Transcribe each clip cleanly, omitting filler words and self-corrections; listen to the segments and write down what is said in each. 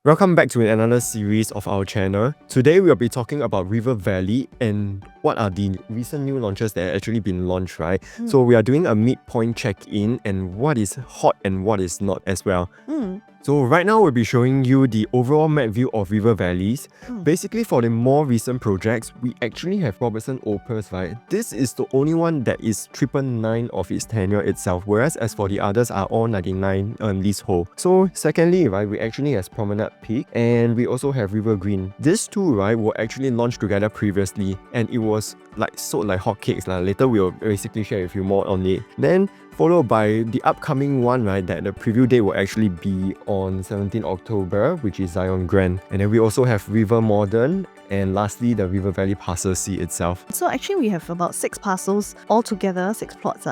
Welcome back to another series of our channel. Today we'll be talking about River Valley and what are the recent new launches that have actually been launched, right? So we are doing a midpoint check-in and what is hot and what is not as well. So right now we'll be showing you the overall map view of River Valleys. Basically for the more recent projects, we actually have Robertson Opus, right? This is the only one that is 999 of its tenure itself, whereas as for the others are all 99 leasehold. So secondly, right, we actually have Promenade Peak and we also have River Green. These two, right, were actually launched together previously and it was like sold like hotcakes. Later we'll basically share with you more on it. Then followed by the upcoming one, right, that the preview date will actually be on 17 October, which is Zyon Grand. And then we also have River Modern, and lastly, the River Valley Parcel C itself. So actually we have about 6 parcels altogether, 6 plots.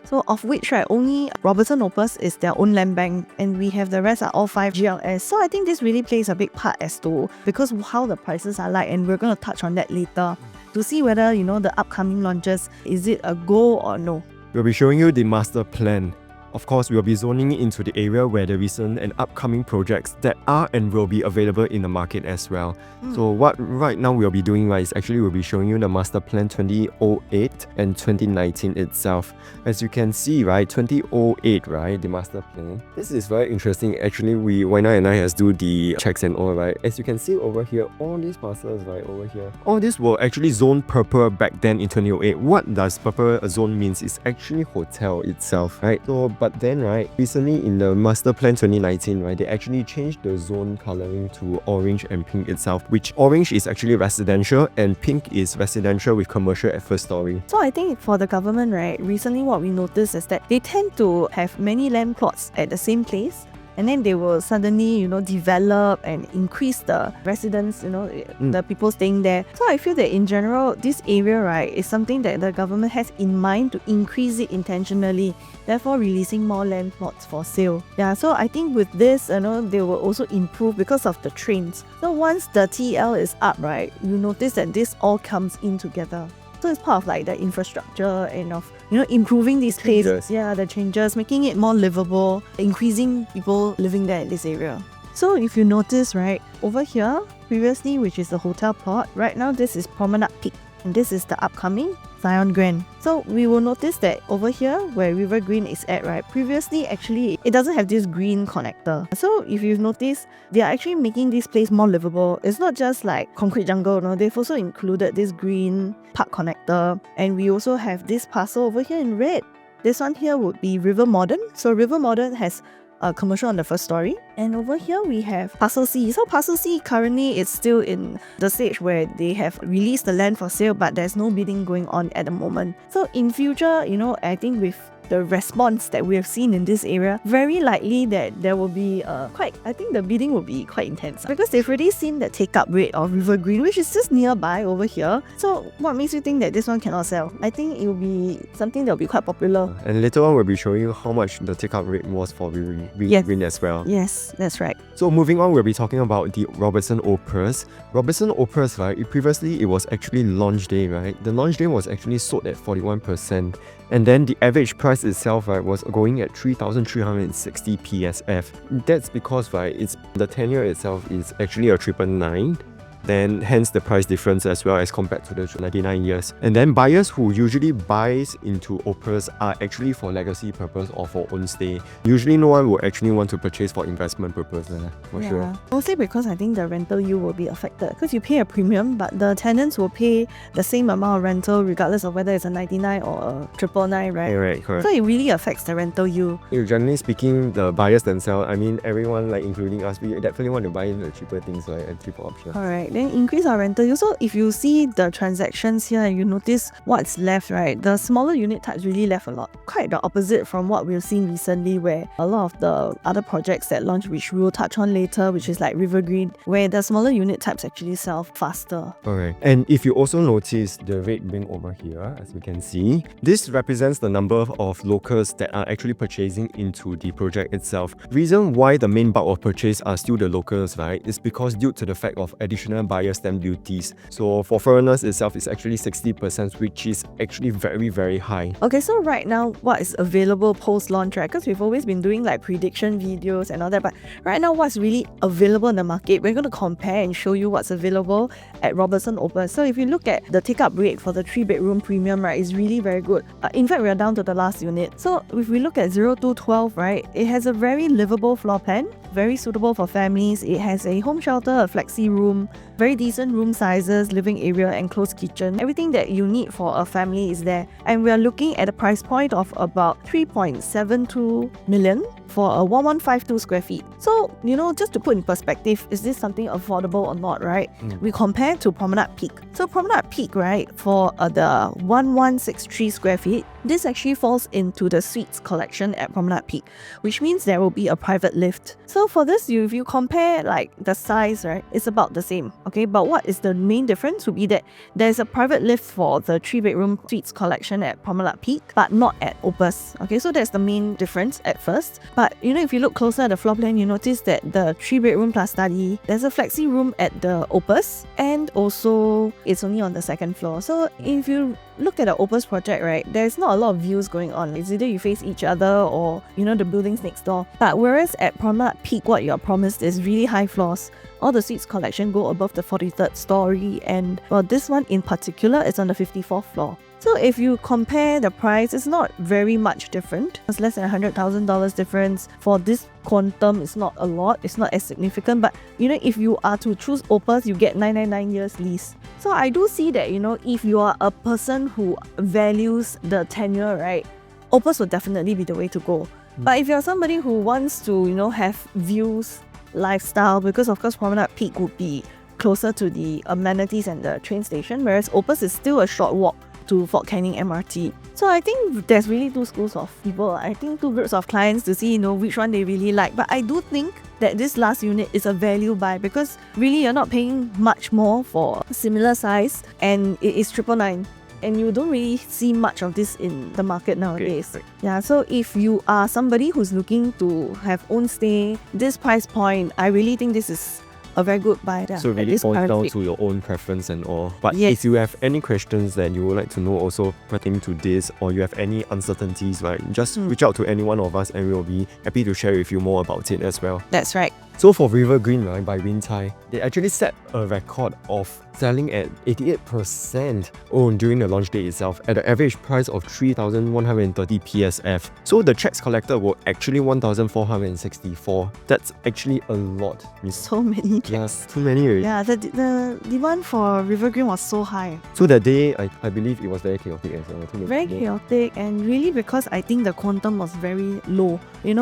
So of which, right, only Robertson Opus is their own land bank, and we have the rest are all 5 GLS. So I think this really plays a big part as to because how the prices are like, and we're going to touch on that later to see whether, you know, the upcoming launches, is it a go or no. We'll be showing you the master plan. Of course, we'll be zoning into the area where the recent and upcoming projects that are and will be available in the market as well. So what right now we'll be doing, right, is actually we'll be showing you the master plan 2008 and 2019 itself. As you can see, right, 2008, right, the master plan. This is very interesting. Actually, Wyna and I has do the checks and all, right. As you can see over here, all these parcels, right, over here, all this were actually zoned purple back then in 2008. What does purple zone means is actually hotel itself, right? So, but then, right, recently in the master plan 2019, right, they actually changed the zone coloring to orange and pink itself, which orange is actually residential and pink is residential with commercial at first story. So I think for the government, right, recently what we noticed is that they tend to have many land plots at the same place, and then they will suddenly, you know, develop and increase the residents, you know, the people staying there. So I feel that in general, this area, right, is something that the government has in mind to increase it intentionally, therefore releasing more land plots for sale. Yeah, so I think with this, you know, they will also improve because of the trains. So once the TL is up, right, you notice that this all comes in together. So it's part of like the infrastructure and of, you know, improving these places. Yeah, the changes, making it more livable, increasing people living there in this area. So if you notice, right, over here, previously, which is the hotel plot, right now this is Promenade Peak. And this is the upcoming Zyon Grand. So we will notice that over here where River Green is at, right, previously actually it doesn't have this green connector. So if you've noticed, they are actually making this place more livable. It's not just like concrete jungle, no, they've also included this green park connector. And we also have this parcel over here in red. This one here would be River Modern. So River Modern has a commercial on the first story, and over here we have Parcel C. So Parcel C currently is still in the stage where they have released the land for sale, but there's no bidding going on at the moment. So in future, you know, I think with the response that we have seen in this area, very likely that there will be I think the bidding will be quite intense because they've already seen the take-up rate of River Green, which is just nearby over here. So what makes you think that this one cannot sell? I think it will be something that will be quite popular. And later on we'll be showing you how much the take-up rate was for River Green as well. Yes, that's right. So moving on, we'll be talking about the Robertson Opus. Robertson Opus, right, previously it was actually launch day, right? The launch day was actually sold at 41%. And then the average price itself, right, was going at 3,360 PSF. That's because, right, the tenure itself is actually a 999. Then hence the price difference as well as compared to the 99 years. And then buyers who usually buys into Opus are actually for legacy purpose or for own stay. Usually no one will actually want to purchase for investment purpose, for sure. Mostly because I think the rental yield will be affected because you pay a premium, but the tenants will pay the same amount of rental regardless of whether it's a 99 or a 999, right? Yeah, right, correct. So it really affects the rental yield. Generally speaking, the buyers themselves, I mean everyone, like including us, we definitely want to buy the cheaper things, right, and cheaper options. Alright. Then increase our rental yield. So if you see the transactions here and you notice what's left, right, the smaller unit types really left a lot. Quite the opposite from what we've seen recently, where a lot of the other projects that launch, which we'll touch on later, which is like River Green, where the smaller unit types actually sell faster. Alright, and if you also notice the red ring over here, as we can see, this represents the number of locals that are actually purchasing into the project itself. Reason why the main bulk of purchase are still the locals, right, is because due to the fact of additional buyer's stamp duties. So for foreigners itself, it's actually 60%, which is actually very, very high. Okay, so right now, what is available post-launch, right? Because we've always been doing like prediction videos and all that, but right now, what's really available in the market, we're going to compare and show you what's available at Robertson Opus. So if you look at the take-up rate for the 3-bedroom premium, right, it's really very good. In fact, we're down to the last unit. So if we look at 0212, right, it has a very livable floor plan, very suitable for families. It has a home shelter, a flexi room, very decent room sizes, living area, enclosed kitchen. Everything that you need for a family is there. And we are looking at a price point of about 3.72 million for a 1152 square feet. So, just to put in perspective, is this something affordable or not, right? We compare to Promenade Peak. So Promenade Peak, right, for the 1163 square feet, this actually falls into the suites collection at Promenade Peak, which means there will be a private lift. So for this, if you compare like the size, right, it's about the same. Okay, but what is the main difference would be that there's a private lift for the 3-bedroom suites collection at Promenade Peak, but not at Opus. Okay, so that's the main difference at first. But if you look closer at the floor plan, you notice that the 3-bedroom plus study, there's a flexi room at the Opus, and also it's only on the 2nd floor. So if you look at the Opus project, right, there's not a lot of views going on. It's either you face each other or, the buildings next door. But whereas at Promenade Peak, what you're promised is really high floors. All the suites collection go above the 43rd story, and for this one in particular, it's on the 54th floor. So if you compare the price, it's not very much different. It's less than $100,000 difference. For this quantum, it's not a lot. It's not as significant. But, if you are to choose Opus, you get 999 years lease. So I do see that, if you are a person who values the tenure, right, Opus will definitely be the way to go. But if you're somebody who wants to, have views, lifestyle, because of course Promenade Peak would be closer to the amenities and the train station, whereas Opus is still a short walk to Fort Canning MRT. So I think there's really two schools of people. I think two groups of clients to see, which one they really like. But I do think that this last unit is a value buy because really you're not paying much more for similar size, and it is 999. And you don't really see much of this in the market nowadays. Okay. Yeah, so if you are somebody who's looking to have own stay, this price point, I really think this is a very good buy. So it really boils down to your own preference and all. But if you have any questions that you would like to know also pertaining to this, or you have any uncertainties, right, just reach out to any one of us and we'll be happy to share with you more about it as well. That's right. So for River Green, right, by Wyna, they actually set a record of selling at 88% during the launch day itself at an average price of 3,130 PSF. So the checks collected were actually 1,464. That's actually a lot. So many checks. Yes, too many already. Yeah, the demand for River Green was so high. So that day, I believe it was very chaotic as well. Very chaotic, and really because I think the quantum was very low.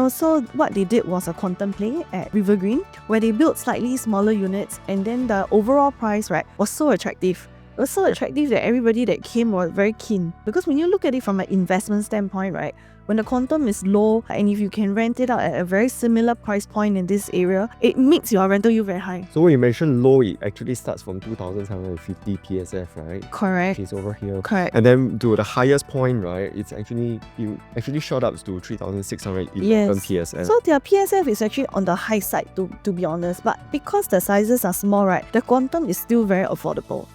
So what they did was a quantum play at River Green, where they built slightly smaller units, and then the overall price, right, was so attractive. It was so attractive that everybody that came was very keen. Because when you look at it from an investment standpoint, right, when the quantum is low and if you can rent it out at a very similar price point in this area, it makes your rental yield very high. So when you mentioned low, it actually starts from 2,750 PSF, right? Correct. It's over here. Correct. And then to the highest point, right, it actually shot up to 3,611 PSF. So their PSF is actually on the high side, to be honest. But because the sizes are small, right, the quantum is still very affordable.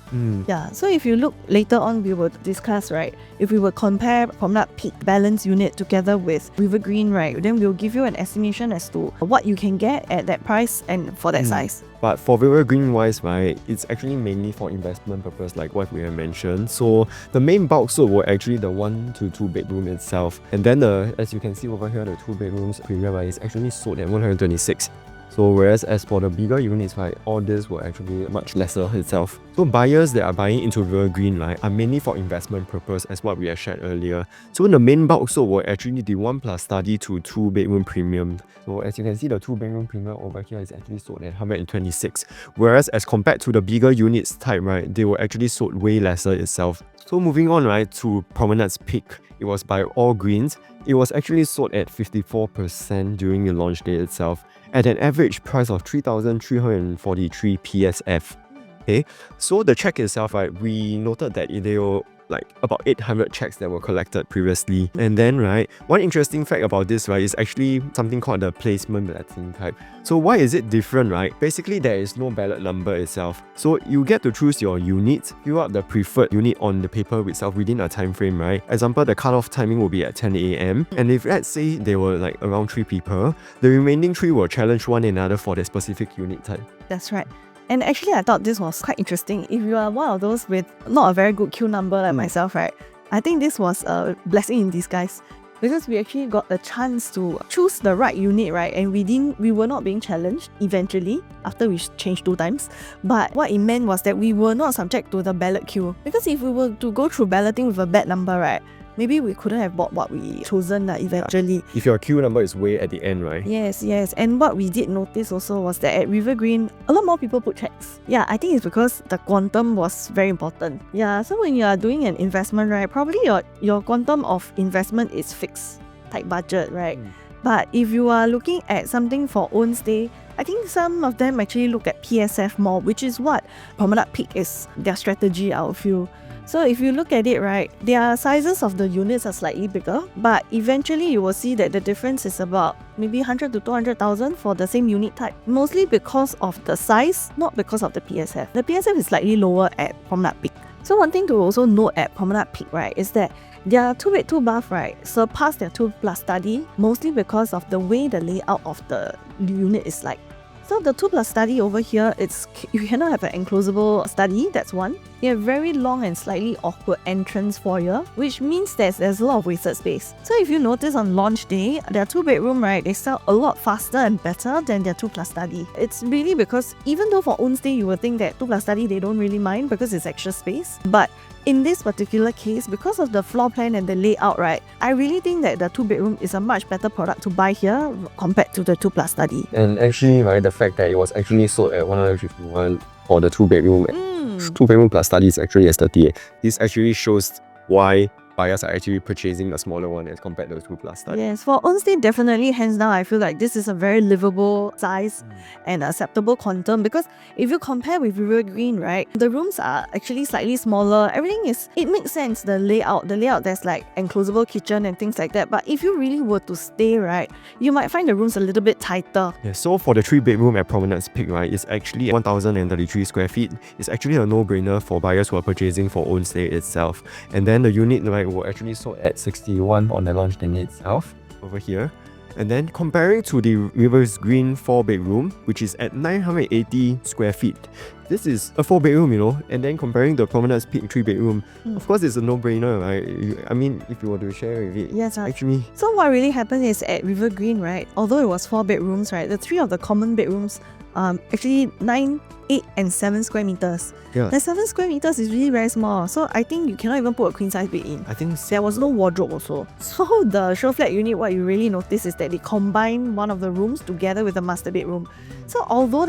Yeah, so if you look later on, we will discuss, right, if we would compare Promenade Peak Balance Unit together with River Green, right, then we'll give you an estimation as to what you can get at that price and for that size. But for River Green wise, right, it's actually mainly for investment purpose, like what we have mentioned. So the main bulk sold were actually the 1 to 2 bedroom itself. And then as you can see over here, the 2 bedrooms premium, right, is actually sold at 126. So whereas as for the bigger units, right, all this were actually much lesser itself. So buyers that are buying into River Green, right, are mainly for investment purpose as what we have shared earlier. So the main bulk sold were actually the 1 plus study to 2 bedroom premium. So as you can see, the 2 bedroom premium over here is actually sold at 126. Whereas as compared to the bigger units type, right, they were actually sold way lesser itself. So moving on, right, to Promenade's Peak, it was by all greens. It was actually sold at 54% during the launch day itself, at an average price of 3,343 PSF. Okay, so the check itself, right, we noted that they were like about 800 checks that were collected previously. And then, right, one interesting fact about this, right, is actually something called the placement balloting type. So why is it different, right? Basically, there is no ballot number itself. So you get to choose your unit, fill out the preferred unit on the paper itself within a time frame, right? Example, the cutoff timing will be at 10 a.m. And if let's say there were like around 3 people, the remaining 3 will challenge one another for their specific unit type. That's right. And actually, I thought this was quite interesting. If you are one of those with not a very good queue number like myself, right? I think this was a blessing in disguise, because we actually got the chance to choose the right unit, right? And we were not being challenged eventually after we changed 2 times. But what it meant was that we were not subject to the ballot queue. Because if we were to go through balloting with a bad number, right, maybe we couldn't have bought what we chosen eventually. If your queue number is way at the end, right? Yes. And what we did notice also was that at River Green, a lot more people put checks. Yeah, I think it's because the quantum was very important. Yeah, so when you are doing an investment, right, probably your quantum of investment is fixed, tight budget, right? But if you are looking at something for own stay, I think some of them actually look at PSF more, which is what Promenade Peak is, their strategy, I would feel. So if you look at it, right, their sizes of the units are slightly bigger, but eventually you will see that the difference is about maybe 100 to 200,000 for the same unit type. Mostly because of the size, not because of the PSF. The PSF is slightly lower at Promenade Peak. So one thing to also note at Promenade Peak, right, is that their 2-bed 2-bath, right, surpassed their 2+ study, mostly because of the way the layout of the unit is like. So the 2+ study over here, you cannot have an enclosable study, that's one. They have very long and slightly awkward entrance foyer, which means there's a lot of wasted space. So if you notice on launch day, their 2-bedroom, right, they sell a lot faster and better than their 2+ study. It's really because even though for own stay, you would think that 2+ study, they don't really mind because it's extra space. But in this particular case, because of the floor plan and the layout, right, I really think that the 2-bedroom is a much better product to buy here compared to the 2+ study. And actually, right, the fact that it was actually sold at 151 for the 2-bedroom, 2-bedroom plus study is actually at 38. This actually shows why buyers are actually purchasing a smaller one as compared to the 2+ study. Yes, for own stay, definitely, hands down, I feel like this is a very livable size and acceptable quantum, because if you compare with River Green, right, the rooms are actually slightly smaller. It makes sense, the layout, there's like enclosable kitchen and things like that. But if you really were to stay, right, you might find the rooms a little bit tighter. Yeah, so for the 3-bedroom at Promenade's Peak, right, it's actually 1,033 square feet. It's actually a no-brainer for buyers who are purchasing for own stay itself. And then the unit, right, were actually sold at 61 on the launch day itself over here. And then comparing to the River's Green 4-bedroom, which is at 980 square feet. This is a 4-bedroom, you know, and then comparing the Promenade's Peak 3-bedroom, of course it's a no-brainer, right? I mean, if you were to share with it, yes, actually. So what really happened is at River Green, right, although it was 4 bedrooms, right, the 3 of the common bedrooms, actually 9, 8 and 7 square meters. Yeah. The 7 square meters is really very small, so I think you cannot even put a queen size bed in. I think there was no wardrobe also. So the SHOWFLAT unit, what you really notice is that they combine one of the rooms together with the master bedroom. So although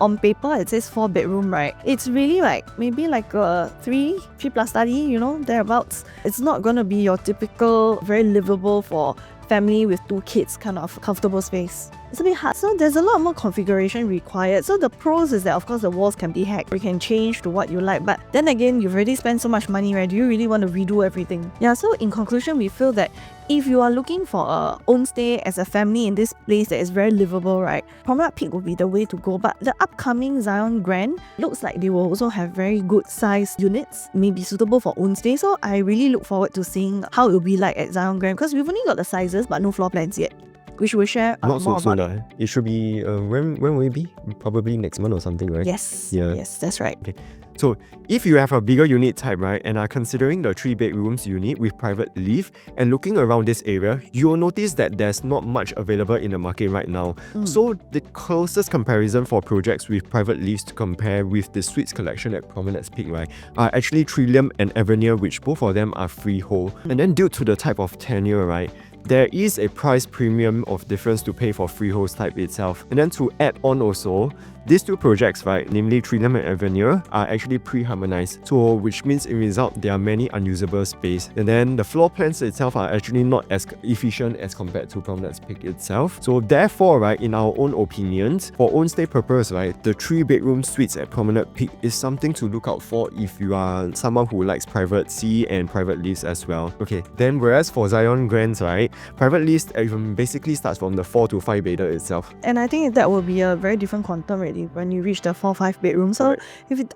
on paper it says 4-bedroom, right, it's really like maybe like a 3+ study, you know, thereabouts. It's not gonna be your typical very livable for family with 2 kids kind of comfortable space. It's a bit hard. So there's a lot more configuration required. So the pros is that of course the walls can be hacked. You can change to what you like. But then again, you've already spent so much money, right? Do you really want to redo everything? Yeah, so in conclusion, we feel that if you are looking for a own stay as a family in this place that is very livable, right, Promenade Peak would be the way to go. But the upcoming Zyon Grand looks like they will also have very good size units, maybe suitable for own stay. So I really look forward to seeing how it will be like at Zyon Grand, because we've only got the sizes but no floor plans yet, which we'll share not so more soon. about. It should be, when will it be? Probably next month or something, right? Yes. Yeah. Yes, that's right. Okay. So if you have a bigger unit type, right, and are considering the 3-bedrooms unit with private lift and looking around this area, you will notice that there's not much available in the market right now. So the closest comparison for projects with private lifts to compare with the suites collection at Promenade's Peak, right, are actually Trillium and Avenir, which both of them are freehold. And then due to the type of tenure, right, there is a price premium of difference to pay for freehold type itself. And then to add on also, these two projects, right, namely Trinam and Avenir, are actually pre-harmonized. So which means in result, there are many unusable space. And then the floor plans itself are actually not as efficient as compared to Promenade Peak itself. So therefore, right, in our own opinions, for own stay purpose, right, the 3-bedroom suites at Promenade Peak is something to look out for if you are someone who likes privacy and private lifts as well. Okay, then whereas for Zyon Grands, right, private lifts basically starts from the 4 to 5 bedder itself. And I think that will be a very different quantum already when you reach the 4-5 bedroom. So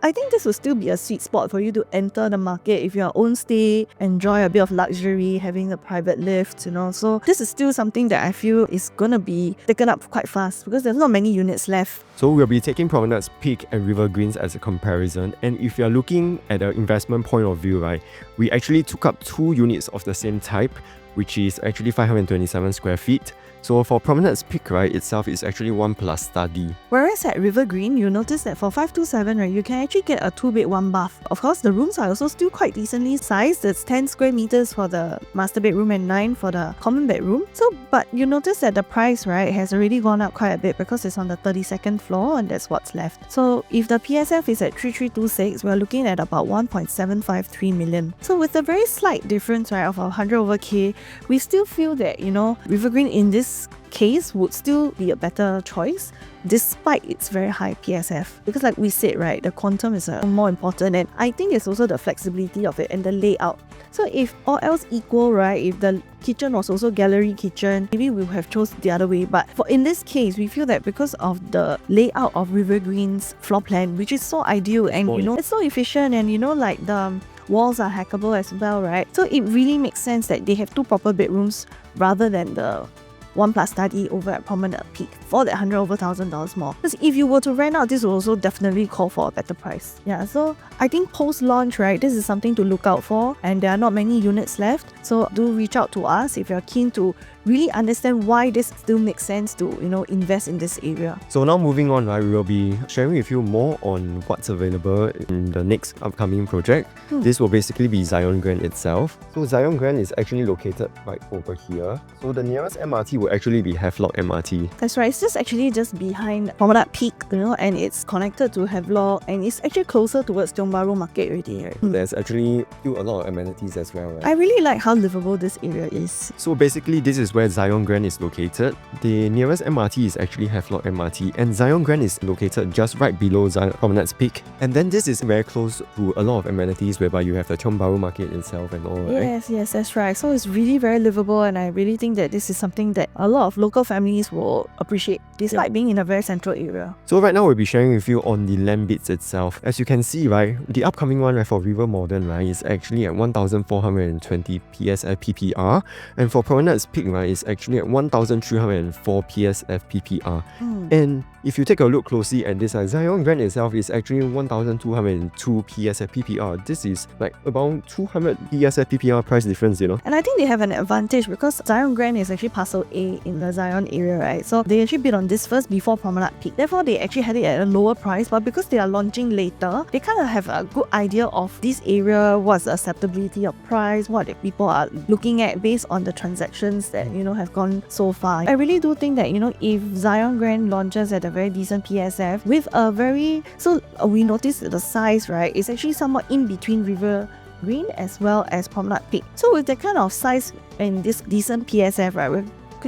I think this will still be a sweet spot for you to enter the market if you're own stay, enjoy a bit of luxury, having a private lift, you know. So this is still something that I feel is gonna be taken up quite fast because there's not many units left. So we'll be taking Promenade Peak and River Greens as a comparison. And if you're looking at an investment point of view, right, we actually took up 2 units of the same type, which is actually 527 square feet. So for Promenade Peak, right, itself is actually 1 plus study. Whereas at River Green, you notice that for 527, right, you can actually get a 2-bed, 1 bath. Of course, the rooms are also still quite decently sized. It's 10 square meters for the master bedroom and 9 for the common bedroom. So, but you notice that the price, right, has already gone up quite a bit because it's on the 32nd floor and that's what's left. So if the PSF is at 3326, we're looking at about 1.753 million. So with a very slight difference, right, of 100 over K, we still feel that, you know, River Green in this case would still be a better choice despite its very high PSF, because like we said, right, the quantum is more important, and I think it's also the flexibility of it and the layout. So if all else equal, right, if the kitchen was also gallery kitchen, maybe we would have chose the other way. But for in this case, we feel that because of the layout of River Green's floor plan, which is so ideal and you know, it's so efficient, and you know, like the walls are hackable as well, right? So it really makes sense that they have 2 proper bedrooms rather than the 1 plus study over at Promenade Peak for that $100 over $1,000 more. Because if you were to rent out, this will also definitely call for a better price. Yeah, so I think post-launch, right, this is something to look out for, and there are not many units left. So do reach out to us if you're keen to really understand why this still makes sense to, you know, invest in this area. So now moving on, right, we will be sharing with you more on what's available in the next upcoming project. This will basically be Zyon Grand itself. So Zyon Grand is actually located right over here. So the nearest MRT will actually be Havelock MRT. That's right, it's actually behind Promenade Peak, you know, and it's connected to Havelock, and it's actually closer towards Tiong Bahru Market already, right? There's actually still a lot of amenities as well, right? I really like how livable this area is. So basically, this is where Zyon Grand is located. The nearest MRT is actually Havelock MRT, and Zyon Grand is located just right below Promenade Peak. And then this is very close to a lot of amenities whereby you have the Tiong Bahru Market itself and all, right? Yes, that's right. So it's really very livable, and I really think that this is something that a lot of local families will appreciate, despite being in a very central area. So right now we'll be sharing with you on the land bids itself. As you can see, right, the upcoming one, right, for River Modern, right, is actually at 1,420 PSF PPR, and for Promenade Peak, right, is actually at 1,304 PSF PPR. And if you take a look closely at this, Zyon Grand itself is actually 1,202 PSF PPR. This is like about 200 PSF PPR price difference, you know. And I think they have an advantage because Zyon Grand is actually parcel A in the Zyon area, right? So they actually bid on this first before Promenade Peak. Therefore, they actually had it at a lower price, but because they are launching later, they kind of have a good idea of this area, what's the acceptability of price, what the people are looking at based on the transactions that, you know, have gone so far. I really do think that, you know, if Zyon Grand launches at a very decent PSF with a very, so we noticed the size, right, it's actually somewhat in between River Green as well as Promenade Peak. So with that kind of size and this decent PSF, right, we're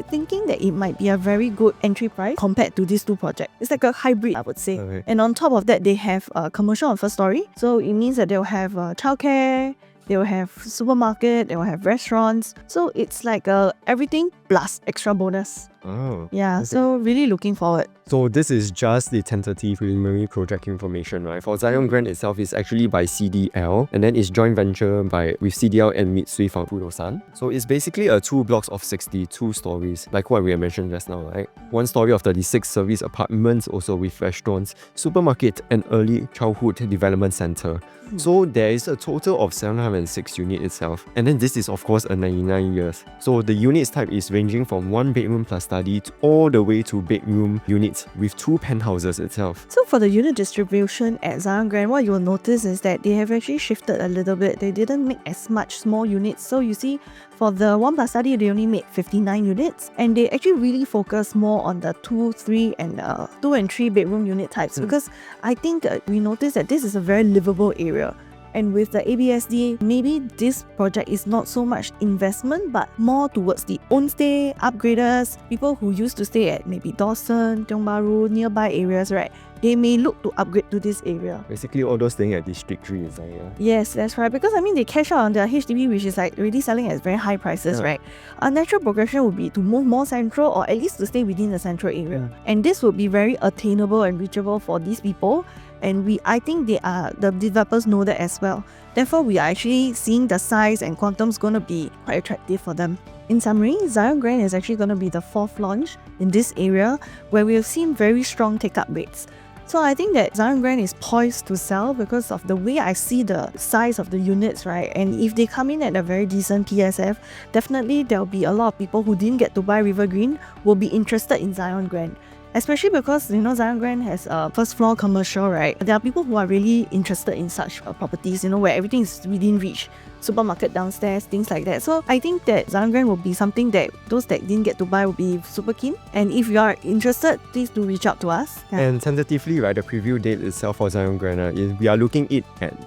thinking that it might be a very good entry price compared to these 2 projects. It's like a hybrid, I would say. Okay. And on top of that, they have a commercial on first story. So it means that they'll have childcare, they will have supermarket, they will have restaurants. So it's like everything plus extra bonus. Oh. Yeah, okay. so really looking forward. So this is just the tentative preliminary project information, right? For Zyon Grand itself, is actually by CDL, and then it's joint venture with CDL and Mitsui Fudosan. So it's basically a 2 blocks of 62 stories, like what we have mentioned just now, right? 1 story of 36 service apartments, also with restaurants, supermarket, and early childhood development center. So there is a total of 706 units itself, and then this is of course a 99 years. So the units type is ranging from 1 bedroom plus study all the way to bedroom units with 2 penthouses itself. So for the unit distribution at Zyon Grand, what you will notice is that they have actually shifted a little bit. They didn't make as much small units. So you see, for the 1+ study, they only made 59 units, and they actually really focus more on the 2, 3 and 2 and 3 bedroom unit types, because I think we noticed that this is a very livable area. And with the ABSD, maybe this project is not so much investment, but more towards the own stay, upgraders, people who used to stay at maybe Dawson, Tiong Bahru, nearby areas, right? They may look to upgrade to this area. Basically, all those staying at District 3 is like, Yes, that's right. Because I mean, they cash out on their HDB, which is like already selling at very high prices, right? A natural progression would be to move more central, or at least to stay within the central area. And this would be very attainable and reachable for these people. And I think the developers know that as well. Therefore, we are actually seeing the size and quantum's going to be quite attractive for them. In summary, Zyon Grand is actually going to be the 4th launch in this area, where we have seen very strong take-up rates. So I think that Zyon Grand is poised to sell because of the way I see the size of the units, right? And if they come in at a very decent PSF, definitely there'll be a lot of people who didn't get to buy River Green will be interested in Zyon Grand. Especially because, you know, Zyon Grand has a 1st floor commercial, right? There are people who are really interested in such properties, you know, where everything is within reach. Supermarket downstairs, things like that. So I think that Zyon Grand will be something that those that didn't get to buy will be super keen. And if you are interested, please do reach out to us. And tentatively, right, the preview date itself for Zyon Grand is we are looking it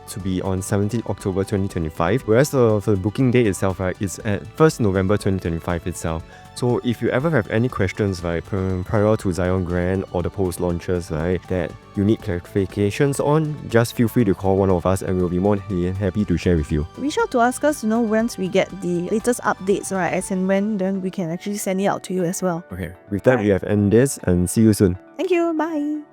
to be on 17th October 2025, whereas the booking date itself, right, is at 1st November 2025 itself. So if you ever have any questions, right, prior to Zyon Grand or the post launches, right, that you need clarifications on, just feel free to call one of us and we'll be more than happy to share with you. Reach out to ask us, you know, once we get the latest updates, right, as and when, then we can actually send it out to you as well. Okay, with that, we have ended this and see you soon. Thank you. Bye.